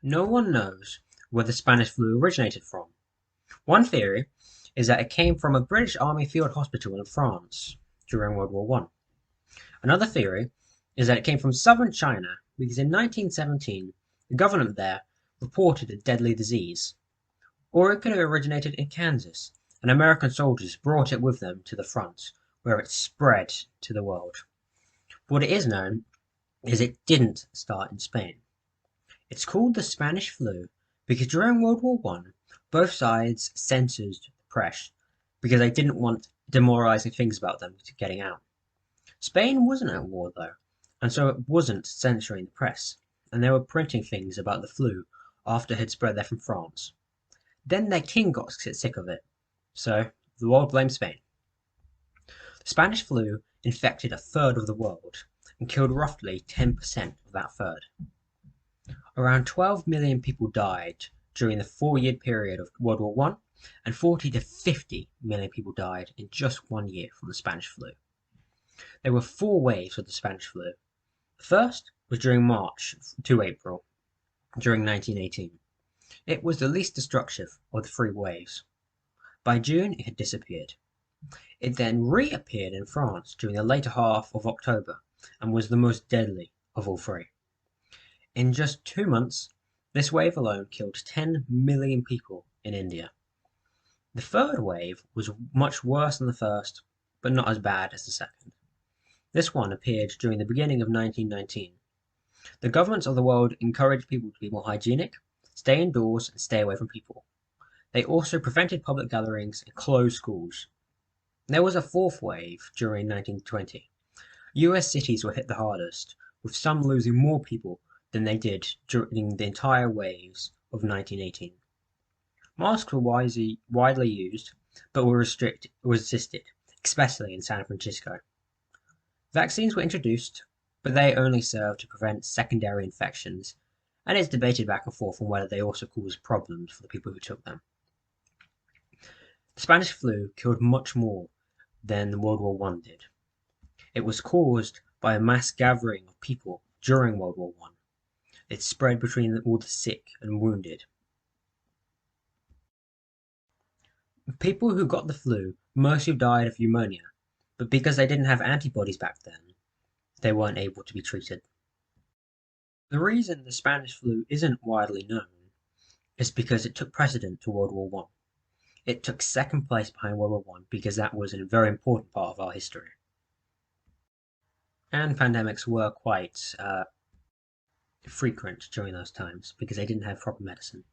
No one knows where the Spanish flu originated from. One theory is that it came from a British Army field hospital in France during World War One. Another theory is that it came from southern China because in 1917 the government there reported a deadly disease. Or it could have originated in Kansas, and American soldiers brought it with them to the front, where it spread to the world. What it is known is it didn't start in Spain. It's called the Spanish flu because during World War One, both sides censored the press because they didn't want demoralizing things about them getting out. Spain wasn't at war though, and so it wasn't censoring the press, and they were printing things about the flu after it had spread there from France. Then their king got sick of it, so the world blamed Spain. The Spanish flu infected a third of the world and killed roughly 10% of that third. Around 12 million people died during the 4-year period of World War One, and 40 to 50 million people died in just 1 year from the Spanish flu. There were 4 waves of the Spanish flu. The first was during March to April during 1918. It was the least destructive of the 3 waves. By June it had disappeared. It then reappeared in France during the later half of October and was the most deadly of all 3. In just 2 months, this wave alone killed 10 million people in India. The third wave was much worse than the first, but not as bad as the second. This one appeared during the beginning of 1919. The governments of the world encouraged people to be more hygienic, stay indoors, and stay away from people. They also prevented public gatherings and closed schools. There was a 4th wave during 1920. US cities were hit the hardest, with some losing more people than they did during the entire waves of 1918. Masks were widely used, but were resisted, especially in San Francisco. Vaccines were introduced, but they only served to prevent secondary infections, and it's debated back and forth on whether they also caused problems for the people who took them. The Spanish flu killed much more than World War One did. It was caused by a mass gathering of people during World War One. It spread between all the sick and wounded. People who got the flu mostly died of pneumonia, but because they didn't have antibodies back then, they weren't able to be treated. The reason the Spanish flu isn't widely known is because it took precedent to World War One. It took second place behind World War One because that was a very important part of our history. And pandemics were quite frequent during those times because they didn't have proper medicine.